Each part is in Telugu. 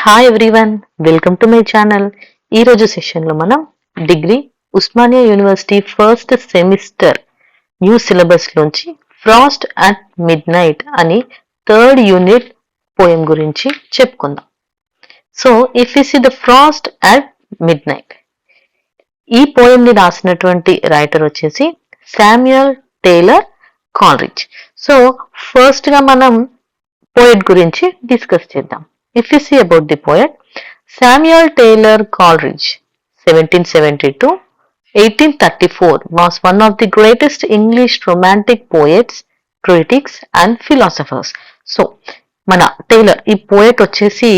Hi everyone, welcome to my channel. ఈరోజు సెషన్లో మనం degree Osmania university first semester new syllabus లోంచి ఫ్రాస్ట్ అట్ మిడ్ నైట్ అని థర్డ్ యూనిట్ పోయం గురించి చెప్పుకుందాం. So if you see the frost at midnight, ఈ పోయం ని రాసినటువంటి రైటర్ వచ్చేసి Samuel Taylor Coleridge. So first గా మనం పోయట్ గురించి డిస్కస్ చేద్దాం. If you see about the poet, Samuel Taylor Coleridge, 1772-1834, was one of the greatest English romantic poets, critics and philosophers. So, మన టైలర్ ఈ పోయట్ వచ్చేసి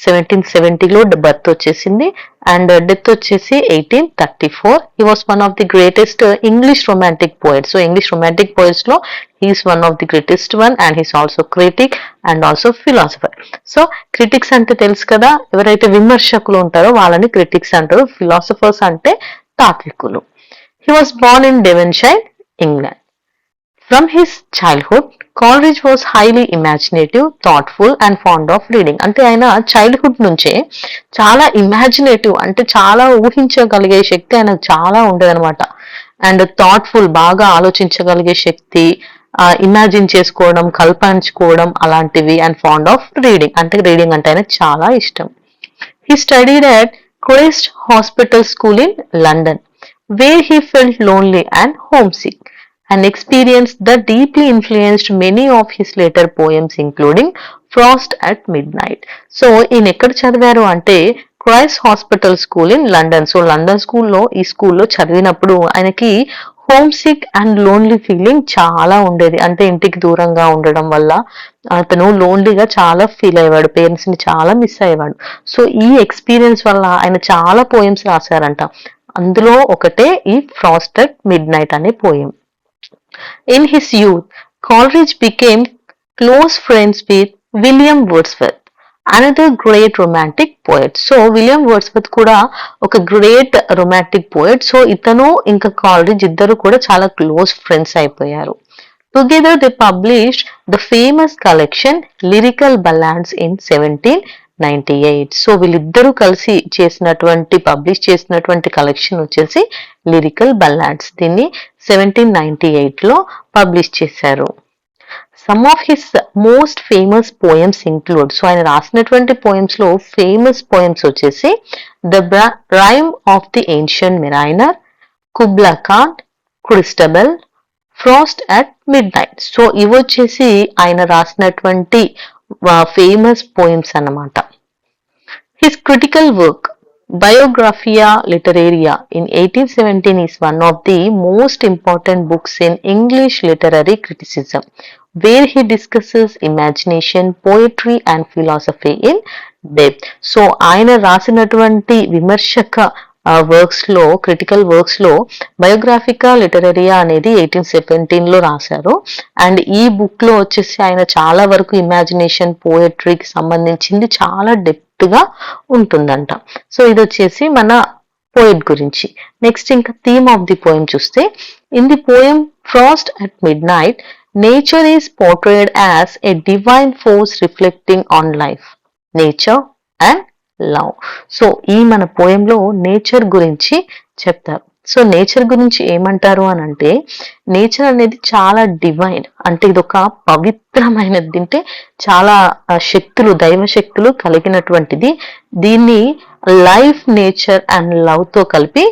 1770లో బర్త్ వచ్చేసింది అండ్ డెత్ వచ్చేసి 1834. He was one of the greatest English romantic poet. So English romantic poets లో he is one of the greatest one and he's also critic and also philosopher. So critics అంటే తెలుసు కదా, ఎవరైతే విమర్శకులు ఉంటారో వాళ్ళని క్రిటిక్స్ అంటారు. ఫిలాసఫర్స్ అంటే తాత్వికులు. He was born in Devonshire, England. From his childhood, Coleridge was highly imaginative, thoughtful and fond of reading. అంటే ఆయన చైల్డ్హుడ్ నుంచే చాలా ఇమాజినేటివ్, అంటే చాలా ఊహించగలిగే శక్తి ఆయనకు చాలా ఉండేదన్నమాట. అండ్ థాట్ఫుల్, బాగా ఆలోచించగలిగే శక్తి, ఇమాజిన్ చేసుకోవడం, కల్పించుకోవడం అలాంటివి. అండ్ ఫాండ్ ఆఫ్ రీడింగ్, అంటే రీడింగ్ అంటే ఆయనకు చాలా ఇష్టం. He studied at Christ Hospital School in London, where he felt lonely and homesick, and experience that deeply influenced many of his later poems, including Frost at Midnight. So ఈయన ఎక్కడ చదివారు అంటే Christ's hospital school in London. So London స్కూల్లో, ఈ స్కూల్లో చదివినప్పుడు ఆయనకి homesick and lonely feeling చాలా ఉండేది. అంటే ఇంటికి దూరంగా ఉండడం వల్ల అతను లోన్లీగా చాలా ఫీల్ అయ్యేవాడు, పేరెంట్స్ ని చాలా మిస్ అయ్యేవాడు. సో ఈ ఎక్స్పీరియన్స్ వల్ల ఆయన చాలా పోయమ్స్ రాశారంట. అందులో ఒకటే ఈ ఫ్రాస్ట్ అట్ మిడ్ నైట్ అనే poem. In his youth, Coleridge became close friends with William Wordsworth, another great romantic poet. So William Wordsworth కూడా ఒక గ్రేట్ రొమాంటిక్ పోయట్. సో ఇతను ఇంకా కాలరిడ్జ్ ఇద్దరు కూడా చాలా క్లోజ్ ఫ్రెండ్స్ అయిపోయారు. Together they published the famous collection Lyrical Ballads in 1798. So వీళ్ళిద్దరూ కలిసి పబ్లిష్ చేసినటువంటి కలెక్షన్ వచ్చేసి లిరికల్ బల్లాడ్స్. దీన్ని 1798లో పబ్లిష్ చేశారు. Some of his most famous poems include, so ఆయన రాసినటువంటి పోయమ్స్ లో ఫేమస్ పోయమ్స్ వచ్చేసి the rime of the ancient mariner, Kubla Khan, Christabel, frost at midnight. So ఇవి వచ్చేసి ఆయన రాసినటువంటి ఫేమస్ పోయమ్స్ అన్నమాట. His critical work Biographia Literaria in 1817 is one of the most important books in English literary criticism, where he discusses imagination, poetry and philosophy in depth. So ఆయన రాసినటువంటి విమర్శక వర్క్స్ లో, క్రిటికల్ వర్క్స్ లో బయోగ్రాఫికా లిటరేరియా అనేది 1817లో రాశారు. అండ్ ఈ బుక్ లో వచ్చేసి ఆయన చాలా వరకు ఇమాజినేషన్, పోయట్రీకి సంబంధించింది చాలా డెప్త్ గా ఉంటుందంట. సో ఇది వచ్చేసి మన పోయట్ గురించి. నెక్స్ట్ ఇంకా థీమ్ ఆఫ్ ది పోయం చూస్తే, in the poem Frost at mid night, nature is portrayed as a divine force reflecting on life, nature and love. So ఈ మన పోయంలో నేచర్ గురించి చెప్తారు. సో నేచర్ గురించి ఏమంటారు అని అంటే, నేచర్ అనేది చాలా డివైన్, అంటే ఇది ఒక పవిత్రమైనది, అంటే చాలా శక్తులు, దైవ శక్తులు కలిగినటువంటిది. దీన్ని లైఫ్, నేచర్ అండ్ లవ్ తో కలిపి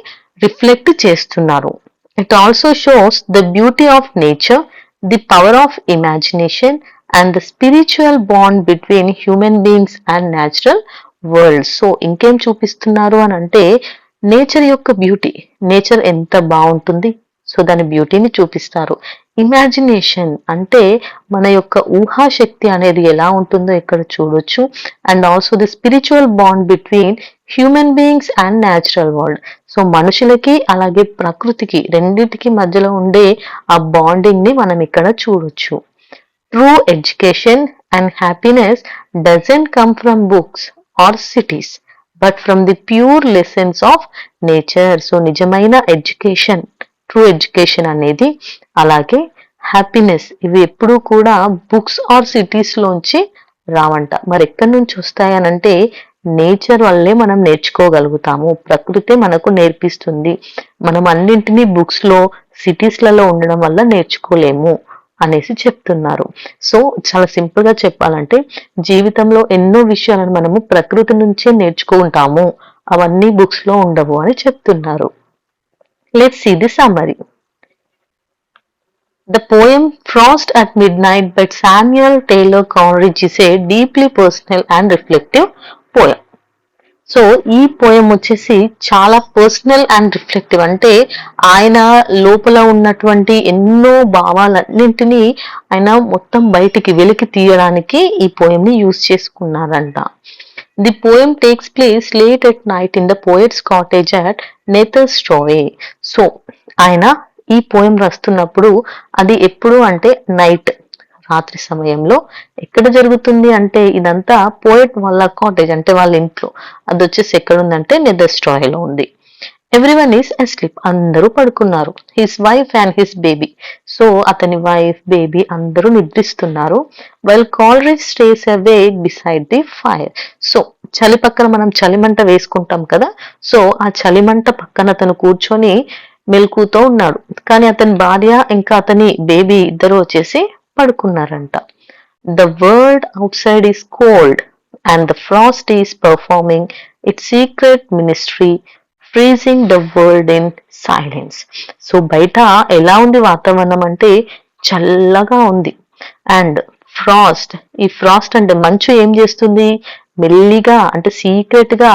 రిఫ్లెక్ట్ చేస్తున్నారు. It also shows the beauty of nature, the power of imagination and the spiritual bond between human beings and natural world. So ఇంకేం చూపిస్తున్నారు అని అంటే, నేచర్ యొక్క బ్యూటీ, నేచర్ ఎంత బాగుంటుంది, సో దాని బ్యూటీని చూపిస్తారు. ఇమాజినేషన్ అంటే మన యొక్క ఊహాశక్తి అనేది ఎలా ఉంటుందో ఇక్కడ చూడొచ్చు. And also the spiritual bond between human beings and natural world. So మనుషులకి అలాగే ప్రకృతికి రెండింటికి మధ్యలో ఉండే ఆ బాండింగ్ ని మనం ఇక్కడ చూడొచ్చు. True education and happiness doesn't come from books or cities, but from the pure lessons of nature. So నిజమైన ఎడ్యుకేషన్, ట్రూ ఎడ్యుకేషన్ అనేది, అలాగే హ్యాపీనెస్, ఇవి ఎప్పుడూ కూడా బుక్స్ ఆర్ సిటీస్ లోంచి రావంట. మరి ఎక్కడి నుంచి వస్తాయనంటే నేచర్ వల్లే మనం నేర్చుకోగలుగుతాము. ప్రకృతే మనకు నేర్పిస్తుంది. మనం అన్నింటినీ బుక్స్‌లో, సిటీస్‌లలో ఉండడం వల్ల నేర్చుకోలేము అనేసి చెప్తున్నారు. సో, చాలా సింపుల్‌గా చెప్పాలంటే జీవితంలో ఎన్నో విషయాలను మనము ప్రకృతి నుంచే నేర్చుకుంటాము. అవన్నీ బుక్స్‌లో ఉండవు అని చెప్తున్నారు. Let's see the summary. The poem "Frost at Midnight" by Samuel Taylor Coleridge is a deeply personal and reflective poem. So ఈ పోయం వచ్చేసి చాలా పర్సనల్ అండ్ రిఫ్లెక్టివ్, అంటే ఆయన లోపల ఉన్నటువంటి ఎన్నో భావాలన్నింటినీ ఆయన మొత్తం బయటికి వెలికి తీయడానికి ఈ పోయం ని యూజ్ చేసుకున్నారంట. The poem takes place late at night in the poet's cottage at Nether Stowey. So ఆయన ఈ పోయం రాస్తున్నప్పుడు అది ఎప్పుడు అంటే నైట్, రాత్రి సమయంలో. ఎక్కడ జరుగుతుంది అంటే ఇదంతా పోయట్ వాళ్ళ కాటేజ్, అంటే వాళ్ళ ఇంట్లో. అది వచ్చేసి ఎక్కడుందంటే నెథర్స్ట్రాయ్ లో ఉంది. ఎవ్రీవన్ ఈస్ అస్లీప్, అందరూ పడుకున్నారు. His wife and his baby, so అతని వైఫ్ బేబీ అందరూ నిద్రిస్తున్నారు. While Coleridge stays away beside the fire. So చలి పక్కన మనం చలిమంట వేసుకుంటాం కదా, సో ఆ చలిమంట పక్కన అతను కూర్చొని మెలకుతో ఉన్నాడు. కానీ అతని భార్య ఇంకా అతని బేబీ ఇద్దరు వచ్చేసి పడుకున్నారంట. The world outside is cold and the frost is performing its secret ministry, freezing the world in silence. So బయట ఎలా ఉంది వాతావరణం అంటే చల్లగా ఉంది. అండ్ ఈ ఫ్రాస్ట్ అంటే మంచు ఏం చేస్తుంది, మెల్లిగా అంటే సీక్రెట్ గా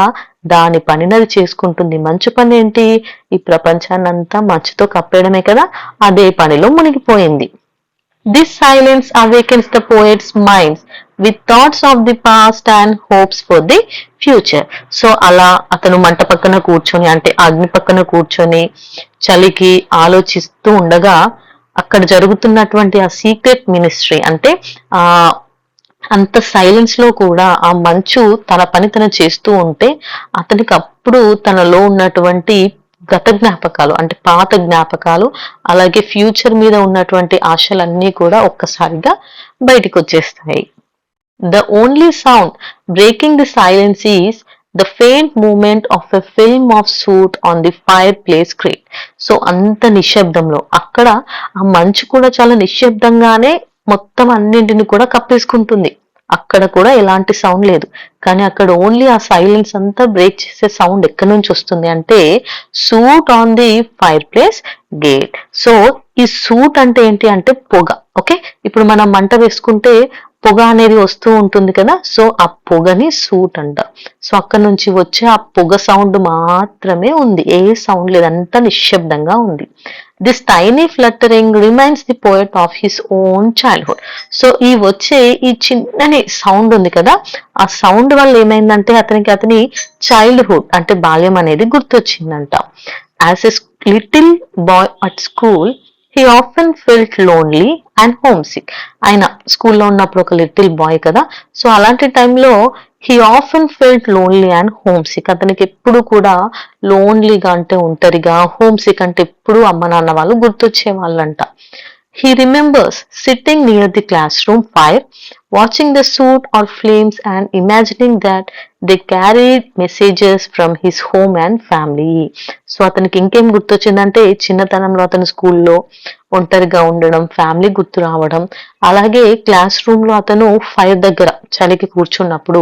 దాని పనిని అది చేసుకుంటుంది. మంచు పని ఏంటి, ఈ ప్రపంచాన్ని అంతా మంచుతో కప్పేయడమే కదా, అదే పనిలో మునిగిపోయింది. This silence awakens the poet's minds with thoughts of the past and hopes for the future. So అలా అతను మంట పక్కన కూర్చొని, అంటే అగ్ని పక్కన కూర్చొని చలికి ఆలోచిస్తూ ఉండగా అక్కడ జరుగుతున్నటువంటి ఆ సీక్రెట్ మినిస్ట్రీ, అంటే ఆ అంత సైలెన్స్ లో కూడా ఆ మంచు తన పని తను చేస్తూ ఉంటే అతనికి అప్పుడు తనలో ఉన్నటువంటి గత జ్ఞాపకాలు, అంటే పాత జ్ఞాపకాలు, అలాగే ఫ్యూచర్ మీద ఉన్నటువంటి ఆశలన్నీ కూడా ఒక్కసారిగా బయటికి వచ్చేస్తాయి. The only sound breaking the silence is the faint movement of a film of soot on the fireplace grate. So అంత నిశ్శబ్దంలో అక్కడ ఆ మంచు కూడా చాలా నిశ్శబ్దంగానే మొత్తం అన్నింటిని కూడా కప్పేసుకుంటుంది. అక్కడ కూడా ఎలాంటి సౌండ్ లేదు. కానీ అక్కడ ఓన్లీ ఆ సైలెన్స్ అంతా బ్రేక్ చేసే సౌండ్ ఎక్కడి నుంచి వస్తుంది అంటే suit on the fire place gate. So ఈ సూట్ అంటే ఏంటి అంటే పొగ. ఓకే, ఇప్పుడు మనం మంట వేసుకుంటే పొగ అనేది వస్తూ ఉంటుంది కదా, సో ఆ పొగని సూట్ అంట. సో అక్కడ నుంచి వచ్చే ఆ పొగ సౌండ్ మాత్రమే ఉంది, ఏ సౌండ్ లేదు, అంతా నిశ్శబ్దంగా ఉంది. This tiny ఫ్లట్టరింగ్ reminds the poet of his own childhood. So ఈ వచ్చే ఈ చిన్నని సౌండ్ ఉంది కదా, ఆ సౌండ్ వల్ల ఏమైందంటే అతని చైల్డ్హుడ్ అంటే బాల్యం అనేది గుర్తొచ్చిందంట. As a little boy at school he often felt lonely and homesick. ఆయన స్కూల్లో ఉన్నప్పుడు ఒక లిటిల్ బాయ్ కదా, సో అలాంటి టైంలో he often felt lonely and homesick. అతనికి ఎప్పుడు కూడా లోన్లీగా అంటే ఒంటరిగా, హోమ్సిక్ అంటే ఎప్పుడు అమ్మ నాన్న వాళ్ళు గుర్తొచ్చే వాళ్ళంట. He remembers sitting near the classroom fire, watching the soot or flames and imagining that they carried messages from his home and family. So అతనికి ఇంకేం గుర్తొచ్చిందంటే చిన్నతనంలో అతను స్కూల్లో ఒంటరిగా ఉండడం, ఫ్యామిలీ గుర్తు రావడం, అలాగే క్లాస్ రూమ్ లో అతను ఫైర్ దగ్గర చలికి కూర్చున్నప్పుడు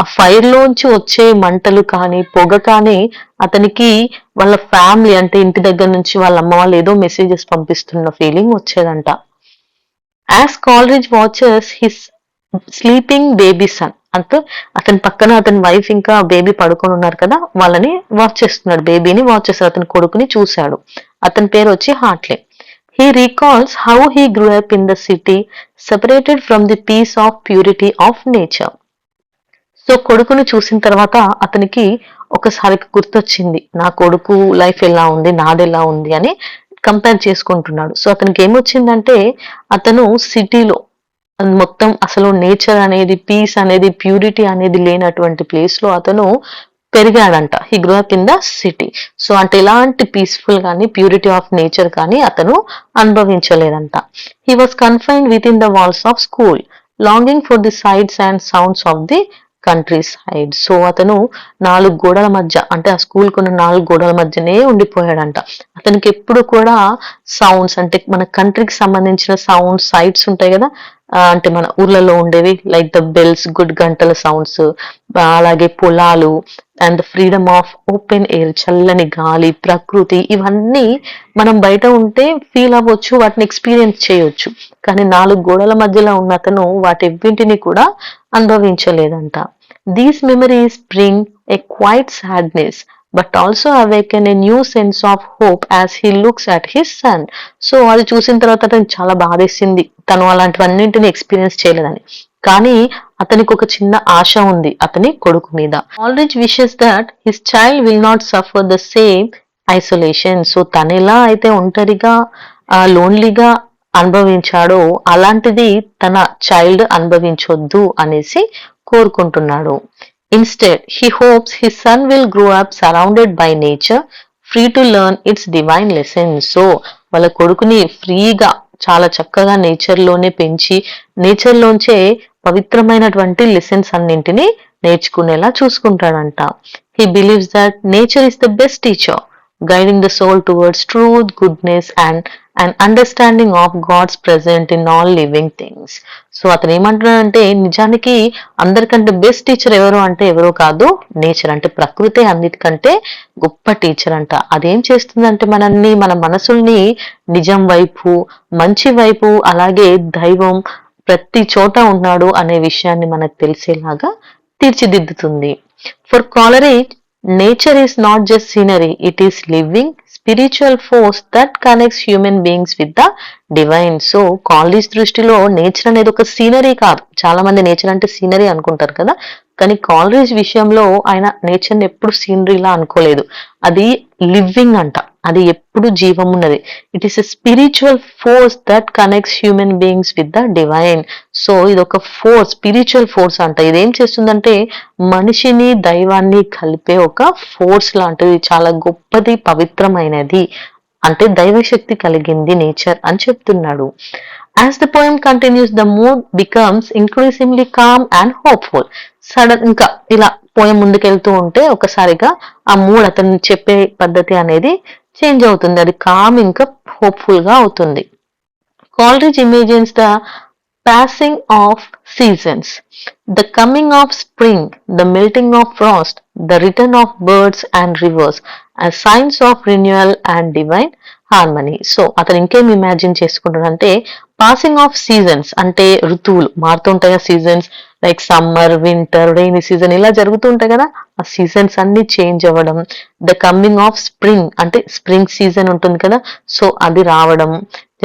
ఆ ఫైర్ లోంచి వచ్చే మంటలు కానీ పొగ కానీ అతనికి వాళ్ళ ఫ్యామిలీ అంటే ఇంటి దగ్గర నుంచి వాళ్ళ అమ్మ వాళ్ళు ఏదో మెసేజెస్ పంపిస్తున్న ఫీలింగ్ వచ్చేదంట. As Coleridge watches his sleeping baby son, అంటే అతని పక్కన అతని వైఫ్ ఇంకా బేబీ పడుకొని ఉన్నారు కదా, వాళ్ళని వాచ్ చేస్తున్నాడు, బేబీని వాచ్ చేస్తాడు, అతని కొడుకుని చూశాడు. అతని పేరు వచ్చి హార్ట్లే. He recalls how he grew up in the city, separated from the peace of purity of nature. So కొడుకుని చూసిన తర్వాత అతనికి ఒకసారి గుర్తొచ్చింది, నా కొడుకు లైఫ్ ఎలా ఉంది, నాది ఎలా ఉంది అని కంపేర్ చేసుకుంటున్నాడు. సో అతనికి ఏమొచ్చిందంటే అతను సిటీలో మొత్తం అసలు నేచర్ అనేది, పీస్ అనేది, ప్యూరిటీ అనేది లేనటువంటి ప్లేస్ లో అతను పెరిగాడంట. He grow up in the city. So అంటే ఎలాంటి పీస్ఫుల్ కానీ ప్యూరిటీ ఆఫ్ నేచర్ కానీ అతను అనుభవించలేదంట. He was confined within the walls of school, longing for the sights and sounds of the countryside. So అతను 4 గోడల మధ్య, అంటే ఆ స్కూల్‌కున్న 4 గోడల మధ్యనే ఉండిపోయాడంట. అతనికి ఎప్పుడు కూడా సౌండ్స్, అంటే మన కంట్రీకి సంబంధించిన సౌండ్స్, సైట్స్ ఉంటాయి గదా! అంటే మన ఊర్లలో ఉండేవి లైక్ ద బెల్స్, గంటల సౌండ్స్, అలాగే పొలాలు and the freedom of open air, చల్లని గాలి, ప్రకృతి, ఇవన్నీ మనం బయట ఉంటే ఫీల్ అవ్వచ్చు, వాటిని ఎక్స్‌పీరియన్స్ చేయొచ్చు. కానీ 4 గోడల మధ్యలో ఉన్న అతను వాటెవ్వింటిని కూడా అనుభవించలేదంట. These memories bring a quiet sadness but also awaken a new sense of hope as he looks at his son. So అది చూసిన తర్వాత అతనికి చాలా బాధేసింది. తను అలాంటివన్నింటిని ఎక్స్‌పీరియన్స్ చేయలేదని. కానీ అతనికి ఒక చిన్న ఆశ ఉంది అతని కొడుకు మీద. Coleridge wishes that his child will not suffer the same isolation. So తనెలా అయితే ఒంటరిగా లోన్లీగా అనుభవించాడో అలాంటిది తన చైల్డ్ అనుభవించొద్దు అనేసి కోరుకుంటున్నాడు. Instead, he hopes his son will grow up surrounded by nature, free to learn its divine lessons. So వాళ్ళ కొడుకుని ఫ్రీగా చాలా చక్కగా నేచర్‌లోనే పెంచి, నేచర్‌లోంచే పవిత్రమైనటువంటి లెసన్స్ అన్నింటిని నేర్చుకునేలా చూసుకుంటాడంట. He believes that nature is the best teacher, guiding the soul towards truth, goodness and an understanding of God's presence in all living things. So అతను ఏమంటున్నాడంటే, నిజానికి అందరికంటే బెస్ట్ టీచర్ ఎవరు అంటే ఎవరో కాదు, నేచర్. అంటే ప్రకృతే అన్నిటికంటే గొప్ప టీచర్ అంట. అదేం చేస్తుందంటే మనల్ని, మన మనసుల్ని నిజం వైపు, మంచి వైపు, అలాగే దైవం ప్రతి చోట ఉన్నాడు అనే విషయాన్ని మనకు తెలిసేలాగా తీర్చిదిద్దుతుంది. For Coleridge, nature is not just scenery, it is living spiritual force that connects human beings with the divine. So college దృష్టిలో నేచర్ అనేది ఒక సీనరీ కాదు. చాలా మంది నేచర్ అంటే సీనరీ అనుకుంటారు కదా, కానీ కాలేజ్ విషయంలో ఆయన నేచర్ని ఎప్పుడు సీనరీలా అనుకోలేదు. అది లివింగ్ అంట, అది ఎప్పుడు జీవం ఉన్నది. It is a spiritual force that connects human beings with the divine. So ఇది ఒక ఫోర్స్, స్పిరిచువల్ ఫోర్స్ అంట. ఇదేం చేస్తుందంటే మనిషిని దైవాన్ని కలిపే ఒక ఫోర్స్ లాంటిది, చాలా గొప్పది, పవిత్రమైనది, అంటే దైవశక్తి కలిగింది నేచర్ అని చెప్తున్నాడు. As the poem continues, the mood becomes increasingly calm and hopeful. Sudden ఇంకా ఇలా పోయం ముందుకెళ్తూ ఉంటే ఒకసారిగా ఆ మూడ్, అతను చెప్పే పద్ధతి అనేది చేంజ్ అవుతుంది. అది కామ్ ఇంకా హోప్ఫుల్ గా అవుతుంది. Coleridge imagines the passing of seasons, the coming of spring, the melting of frost, the return of birds and rivers as signs of renewal and divine harmony. So అతను ఇంకేం ఇమాజిన్ చేసుకుంటాడంటే, పాసింగ్ ఆఫ్ సీజన్స్ అంటే ఋతువులు మారుతుంటాయి కదా, seasons like summer, winter, rainy season ఇలా జరుగుతూ ఉంటాయి కదా, ఆ సీజన్స్ అన్ని చేంజ్ అవ్వడం. ద కమింగ్ ఆఫ్ స్ప్రింగ్ అంటే స్ప్రింగ్ సీజన్ ఉంటుంది కదా, సో అది రావడం.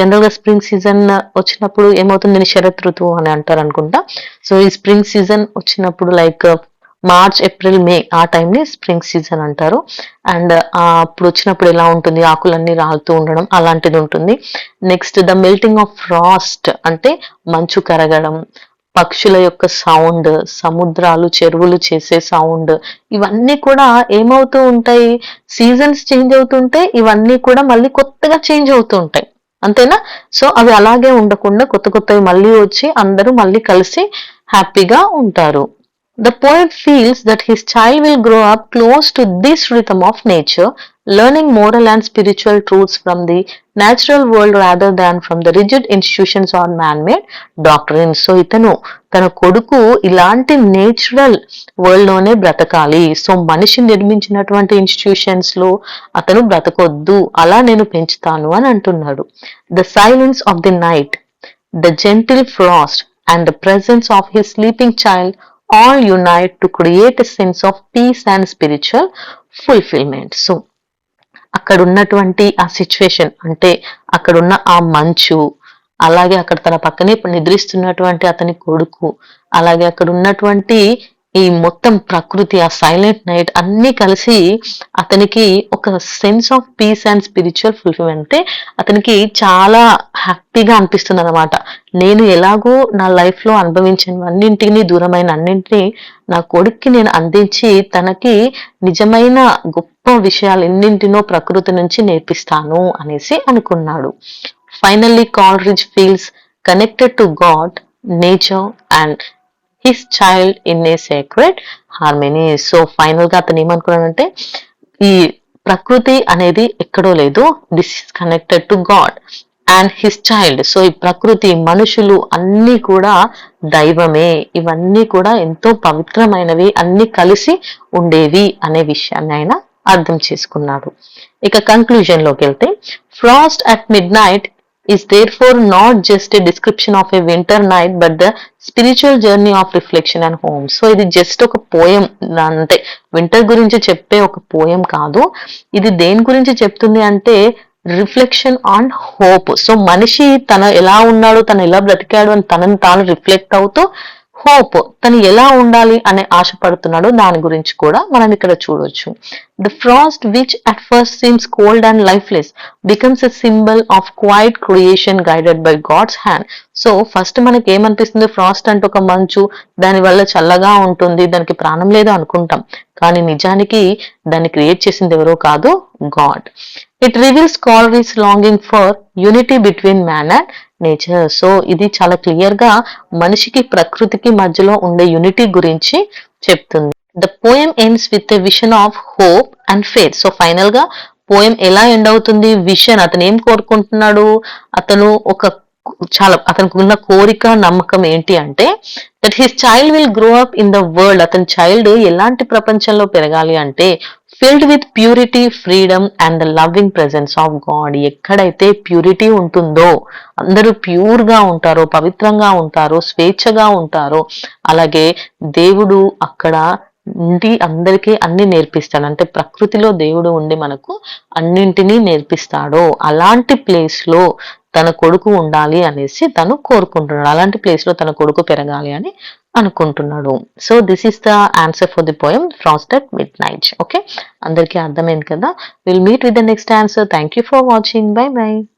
జనరల్ గా స్ప్రింగ్ సీజన్ వచ్చినప్పుడు ఏమవుతుంది, శరత్ ఋతువు అని అంటారు అనుకుంటా. సో ఈ స్ప్రింగ్ సీజన్ వచ్చినప్పుడు లైక్ మార్చ్, ఏప్రిల్, మే ఆ టైంని స్ప్రింగ్ సీజన్ అంటారు. అండ్ అప్పుడు వచ్చినప్పుడు ఎలా ఉంటుంది, ఆకులన్నీ రాలుతూ ఉండడం అలాంటిది ఉంటుంది. Next the melting of Frost అంటే మంచు కరగడం, పక్షుల యొక్క సౌండ్, సముద్రాలు, చెరువులు చేసే సౌండ్, ఇవన్నీ కూడా ఏమవుతూ ఉంటాయి, సీజన్స్ చేంజ్ అవుతుంటే ఇవన్నీ కూడా మళ్ళీ కొత్తగా చేంజ్ అవుతూ ఉంటాయి. అంతేనా? సో అవి అలాగే ఉండకుండా కొత్త కొత్తవి మళ్ళీ వచ్చి అందరూ మళ్ళీ కలిసి హ్యాపీగా ఉంటారు. The poet feels that his child will grow up close to this rhythm of nature, learning moral and spiritual truths from the natural world rather than from the rigid institutions or man-made doctrines. So ఇతను తన కొడుకు ఇలాంటి నేచురల్ వరల్డ్ లోనే బ్రతకాలి, సో మనిషి నిర్మించినటువంటి ఇన్స్టిట్యూషన్స్ లో అతను బ్రతకొద్దు, అలా నేను పెంచుతాను అని అంటున్నాడు. The silence of the night, the gentle frost and the presence of his sleeping child all unite to create a sense of peace and spiritual fulfillment. So అక్కడ ఉన్నటువంటి ఆ సిచ్యువేషన్, అంటే అక్కడున్న ఆ మంచు, అలాగే అక్కడ తన పక్కనే నిద్రిస్తున్నటువంటి అతని కొడుకు, అలాగే అక్కడ ఉన్నటువంటి ఈ మొత్తం ప్రకృతి, ఆ సైలెంట్ నైట్ అన్ని కలిసి అతనికి ఒక sense of piece and spiritual fulfilment, అంటే అతనికి చాలా హ్యాపీగా అనిపిస్తుంది అనమాట. నేను ఎలాగో నా లైఫ్ లో అనుభవించినవన్నింటినీ, దూరమైన అన్నింటినీ నా కొడుక్కి నేను అందించి తనకి నిజమైన గొప్ప విషయాలు ఎన్నింటినో ప్రకృతి నుంచి నేర్పిస్తాను అనేసి అనుకున్నాడు. Finally Coleridge feels connected to God, nature and his child in a sacred harmony. So final గా అతను ఏమనుకున్నాడంటే ఈ ప్రకృతి అనేది ఎక్కడో లేదు, this is connected to God and his child. So ఈ ప్రకృతి, మనుషులు అన్ని కూడా దైవమే, ఇవన్నీ కూడా ఎంతో పవిత్రమైనవి, అన్ని కలిసి ఉండేవి అనే విషయాన్ని ఆయన అర్థం చేసుకున్నాడు. ఇక కంక్లూజన్ లోకి వెళ్తే, Frost at mid night is therefore not just a description of a winter night but the spiritual journey of reflection and home. So ఇది జస్ట్ ఒక పోయం అంటే వింటర్ గురించి చెప్పే ఒక పోయం కాదు, ఇది దేని గురించి చెప్తుంది అంటే రిఫ్లెక్షన్ ఆన్ హోప్. సో మనిషి తన ఎలా ఉన్నాడు, తను ఎలా బ్రతికాడు అని తనని తాను రిఫ్లెక్ట్ అవుతూ హోప్, తను ఎలా ఉండాలి అనే ఆశపడుతున్నాడు, దాని గురించి కూడా మనం ఇక్కడ చూడొచ్చు. The frost, which at first seems cold and lifeless, becomes a symbol of quiet creation guided by God's hand. So first మనకి ఏమనిపిస్తుంది, ఫ్రాస్ట్ అంటే ఒక మంచు, దాని వల్ల చల్లగా ఉంటుంది, దానికి ప్రాణం లేదు అనుకుంటాం, కానీ నిజానికి దాన్ని క్రియేట్ చేసింది ఎవరో కాదు, God. It reveals Coleridge's longing for unity between man and nature. So ఇది చాలా క్లియర్ గా మనిషికి ప్రకృతికి మధ్యలో ఉండే యూనిటీ గురించి చెప్తుంది. The poem ends with a vision of hope and faith. So final గా పోయం ఎలా ఎండ్ అవుతుంది, విషన్, అతను ఏం కోరుకుంటున్నాడు, అతను అతనికి ఉన్న కోరిక, నమ్మకం ఏంటి అంటే that his child will grow up in the world. అతని చైల్డ్ ఎలాంటి ప్రపంచంలో పెరగాలి అంటే filled with purity, freedom and the loving presence of God. ఎక్కడైతే ప్యూరిటీ ఉంటుందో, అందరూ ప్యూర్ గా ఉంటారో, పవిత్రంగా ఉంటారో, స్వేచ్ఛగా ఉంటారో, అలాగే దేవుడు అక్కడ ఉండి అందరికీ అన్ని నేర్పిస్తాడు. అంటే ప్రకృతిలో దేవుడు ఉండి మనకు అన్నింటినీ నేర్పిస్తాడో అలాంటి ప్లేస్ లో తన కొడుకు ఉండాలి అనేసి తను కోరుకుంటున్నాడు, అలాంటి ప్లేస్ లో తన కొడుకు పెరగాలి అని అనుకుంటున్నాడు. So this is the answer for the poem Frost at mid night. Okay, అందరికీ అర్థమైంది కదా. Will meet with the next answer. Thank you for watching. By by.